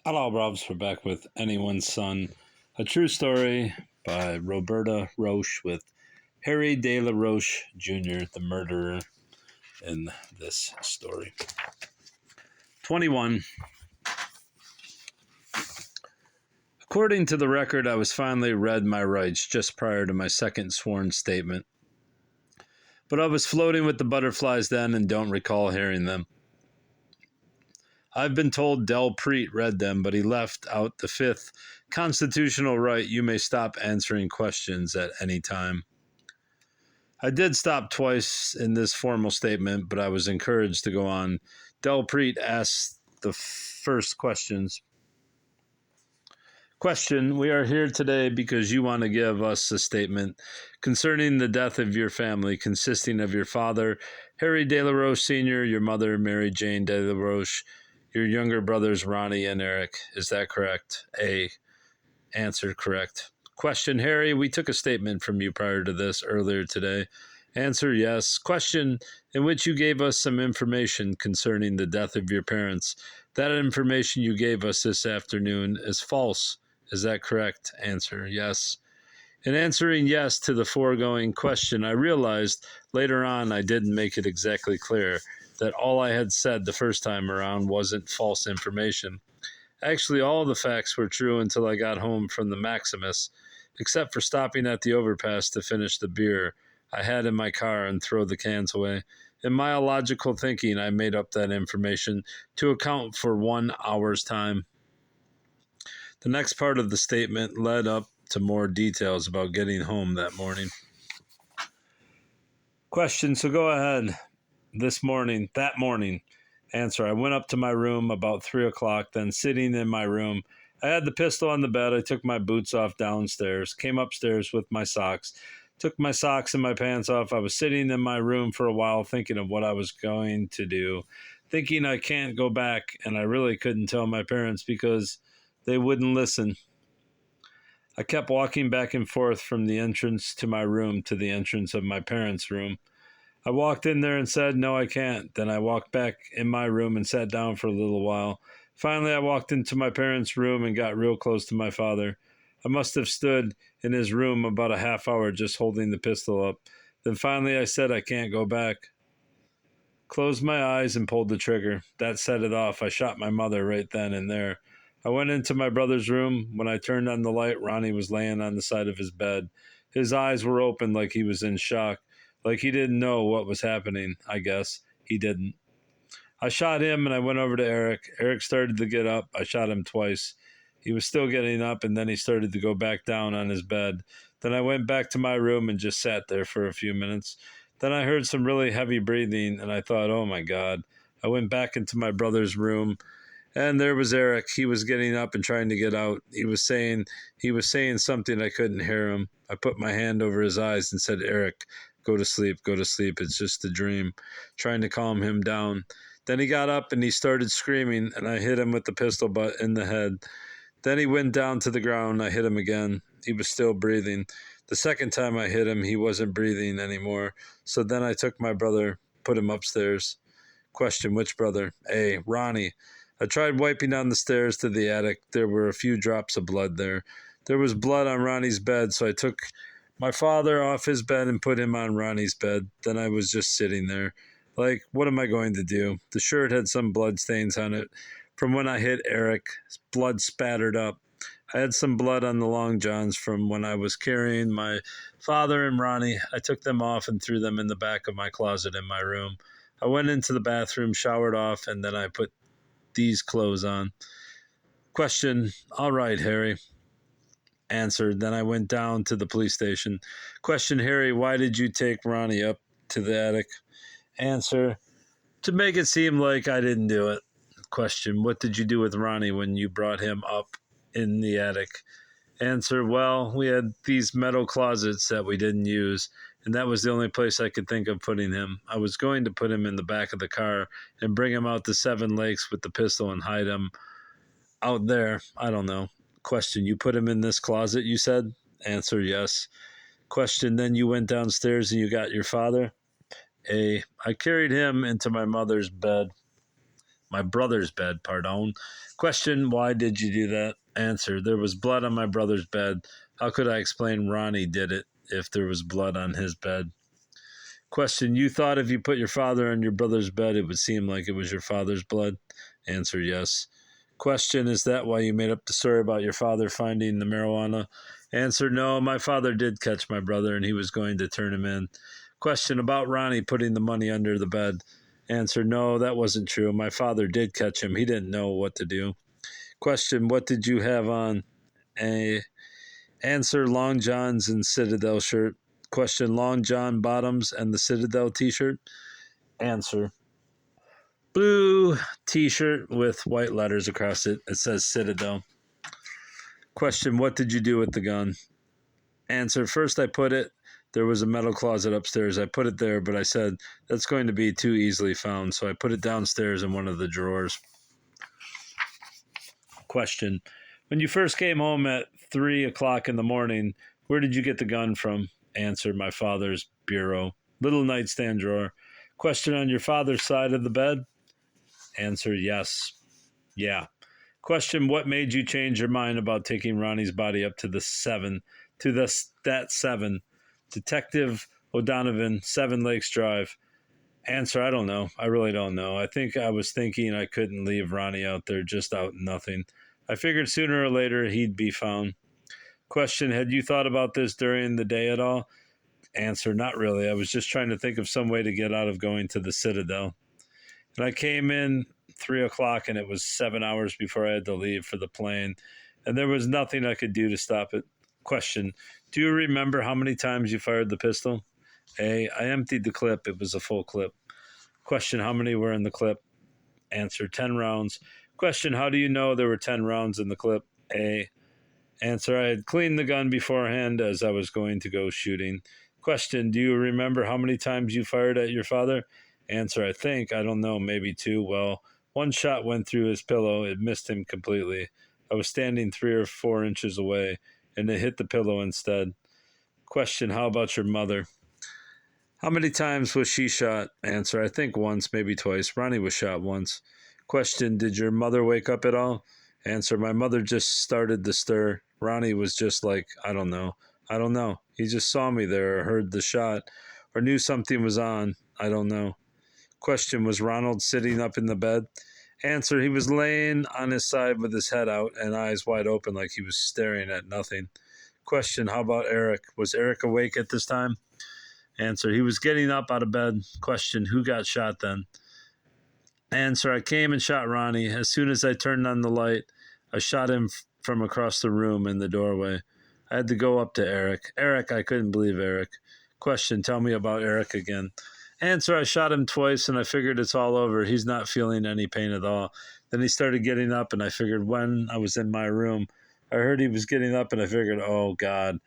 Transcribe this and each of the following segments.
Hello, Robs. We're back with Anyone's Son, a true story by Roberta Roche with Harry de la Roche Jr., the murderer in this story. 21. According to the record, I was finally read my rights just prior to my second sworn statement. But I was floating with the butterflies then and don't recall hearing them. I've been told Del Preet read them, but he left out the fifth constitutional right: you may stop answering questions at any time. I did stop twice in this formal statement, but I was encouraged to go on. Del Preet asked the first questions. Question: we are here today because you want to give us a statement concerning the death of your family, consisting of your father, Harry de la Roche Sr., your mother, Mary Jane de la Roche, your younger brothers, Ronnie and Eric. Is that correct? A. Answer: correct. Question: Harry, we took a statement from you prior to this earlier today. Answer: yes. Question: in which you gave us some information concerning the death of your parents. That information you gave us this afternoon is false. Is that correct? Answer: yes. In answering yes to the foregoing question, I realized later on I didn't make it exactly clear that all I had said the first time around wasn't false information. Actually, all the facts were true until I got home from the Maximus, except for stopping at the overpass to finish the beer I had in my car and throw the cans away. In my illogical thinking, I made up that information to account for 1 hour's time. The next part of the statement led up to more details about getting home that morning. Question: so go ahead. That morning. Answer: I went up to my room about 3 o'clock, then sitting in my room, I had the pistol on the bed. I took my boots off downstairs, came upstairs with my socks, took my socks and my pants off. I was sitting in my room for a while thinking of what I was going to do, thinking I can't go back, and I really couldn't tell my parents because they wouldn't listen. I kept walking back and forth from the entrance to my room to the entrance of my parents' room. I walked in there and said, no, I can't. Then I walked back in my room and sat down for a little while. Finally, I walked into my parents' room and got real close to my father. I must have stood in his room about a half hour just holding the pistol up. Then finally I said, I can't go back. Closed my eyes and pulled the trigger. That set it off. I shot my mother right then and there. I went into my brother's room. When I turned on the light, Ronnie was laying on the side of his bed. His eyes were open like he was in shock. Like he didn't know what was happening, I guess. He didn't. I shot him and I went over to Eric. Eric started to get up. I shot him twice. He was still getting up and then he started to go back down on his bed. Then I went back to my room and just sat there for a few minutes. Then I heard some really heavy breathing and I thought, oh my God. I went back into my brother's room and there was Eric. He was getting up and trying to get out. He was saying something. I couldn't hear him. I put my hand over his eyes and said, Eric, go to sleep, go to sleep. It's just a dream. Trying to calm him down. Then he got up and he started screaming, and I hit him with the pistol butt in the head. Then he went down to the ground. I hit him again. He was still breathing. The second time I hit him, he wasn't breathing anymore. So then I took my brother, put him upstairs. Question: which brother? A. Ronnie. I tried wiping down the stairs to the attic. There were a few drops of blood there. There was blood on Ronnie's bed, so I took my father off his bed and put him on Ronnie's bed. Then I was just sitting there. Like, what am I going to do? The shirt had some blood stains on it from when I hit Eric. Blood spattered up. I had some blood on the long johns from when I was carrying my father and Ronnie. I took them off and threw them in the back of my closet in my room. I went into the bathroom, showered off, and then I put these clothes on. Question: all right, Harry. Answered. Then I went down to the police station. Question: Harry, why did you take Ronnie up to the attic? Answer: to make it seem like I didn't do it. Question: what did you do with Ronnie when you brought him up in the attic? Answer: well, we had these metal closets that we didn't use, and that was the only place I could think of putting him. I was going to put him in the back of the car and bring him out to Seven Lakes with the pistol and hide him out there. I don't know. Question: you put him in this closet, you said? Answer: yes. Question: then you went downstairs and you got your father? A. I carried him into my mother's bed. My brother's bed, pardon. Question, why did you do that? Answer, there was blood on my brother's bed. How could I explain Ronnie did it if there was blood on his bed? Question, you thought if you put your father on your brother's bed, it would seem like it was your father's blood? Answer, yes. Question, is that why you made up the story about your father finding the marijuana? Answer, no, my father did catch my brother and he was going to turn him in. Question, about Ronnie putting the money under the bed. Answer, no, that wasn't true. My father did catch him. He didn't know what to do. Question, what did you have on? Answer, long johns and Citadel shirt. Question, long john bottoms and the Citadel t-shirt. Answer, blue t-shirt with white letters across it. It says Citadel. Question, what did you do with the gun? Answer, first I put it, there was a metal closet upstairs. I put it there, but I said, that's going to be too easily found. So I put it downstairs in one of the drawers. Question, when you first came home at 3 o'clock in the morning, where did you get the gun from? Answer, my father's bureau. Little nightstand drawer. Question, on your father's side of the bed? Answer, yes. Yeah. Question, what made you change your mind about taking Ronnie's body up to that 7? Detective O'Donovan, 7 Lakes Drive. Answer, I don't know. I really don't know. I think I was thinking I couldn't leave Ronnie out there just out in nothing. I figured sooner or later he'd be found. Question, had you thought about this during the day at all? Answer, not really. I was just trying to think of some way to get out of going to the Citadel. And I came in 3 o'clock and it was 7 hours before I had to leave for the plane. And there was nothing I could do to stop it. Question, do you remember how many times you fired the pistol? A, I emptied the clip. It was a full clip. Question, how many were in the clip? Answer, 10 rounds. Question, how do you know there were 10 rounds in the clip? A, answer, I had cleaned the gun beforehand as I was going to go shooting. Question, do you remember how many times you fired at your father? Answer, I think, I don't know, maybe 2. Well, one shot went through his pillow. It missed him completely. I was standing 3 or 4 inches away, and it hit the pillow instead. Question, how about your mother? How many times was she shot? Answer, I think once, maybe twice. Ronnie was shot once. Question, did your mother wake up at all? Answer, my mother just started to stir. Ronnie was just like, I don't know. He just saw me there or heard the shot or knew something was on. I don't know. Question, was Ronald sitting up in the bed? Answer, he was laying on his side with his head out and eyes wide open like he was staring at nothing. Question, how about Eric? Was Eric awake at this time? Answer, he was getting up out of bed. Question, who got shot then? Answer, I came and shot Ronnie. As soon as I turned on the light, I shot him from across the room in the doorway. I had to go up to Eric. Eric, I couldn't believe Eric. Question, tell me about Eric again. Answer, I shot him twice and I figured it's all over. He's not feeling any pain at all. Then he started getting up and I figured when I was in my room, I heard he was getting up and I figured, oh God,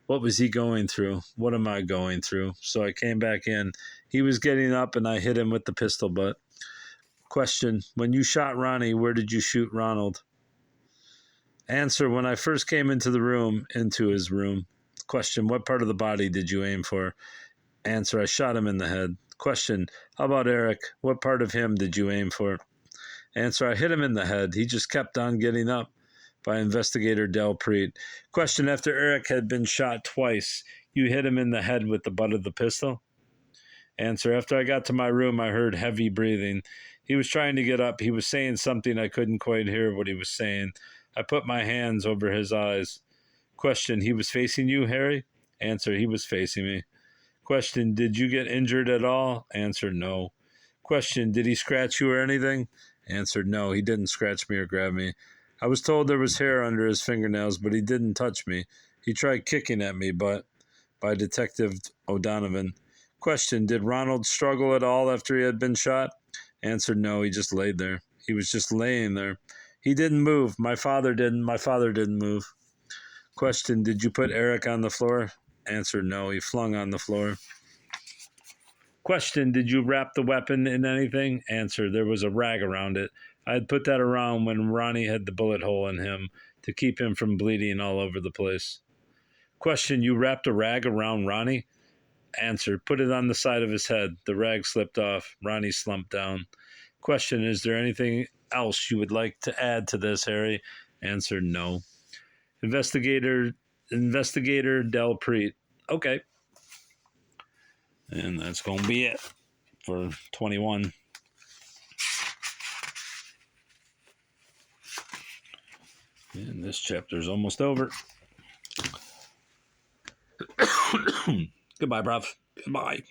what was he going through? What am I going through? So I came back in. He was getting up and I hit him with the pistol butt. Question, when you shot Ronnie, where did you shoot Ronald? Answer, when I first came into his room. Question, what part of the body did you aim for? Answer, I shot him in the head. Question, how about Eric? What part of him did you aim for? Answer, I hit him in the head. He just kept on getting up. By investigator Del Preet. Question, after Eric had been shot twice, you hit him in the head with the butt of the pistol? Answer, after I got to my room, I heard heavy breathing. He was trying to get up. He was saying something. I couldn't quite hear what he was saying. I put my hands over his eyes. Question, he was facing you, Harry? Answer, he was facing me. Question, did you get injured at all? Answer, no. Question, did he scratch you or anything? Answer, no, he didn't scratch me or grab me. I was told there was hair under his fingernails, but he didn't touch me. He tried kicking at me, but by Detective O'Donovan. Question, did Ronald struggle at all after he had been shot? Answer, no, he just laid there. He was just laying there. He didn't move. My father didn't move. Question, did you put Eric on the floor? Answer, no, he flung on the floor. Question, did you wrap the weapon in anything? Answer, there was a rag around it. I had put that around when Ronnie had the bullet hole in him to keep him from bleeding all over the place. Question, you wrapped a rag around Ronnie? Answer, put it on the side of his head. The rag slipped off. Ronnie slumped down. Question, is there anything else you would like to add to this, Harry? Answer, no. Investigator Del Preet. Okay. And that's going to be it for 21. And this chapter's almost over. Goodbye, bruv. Goodbye.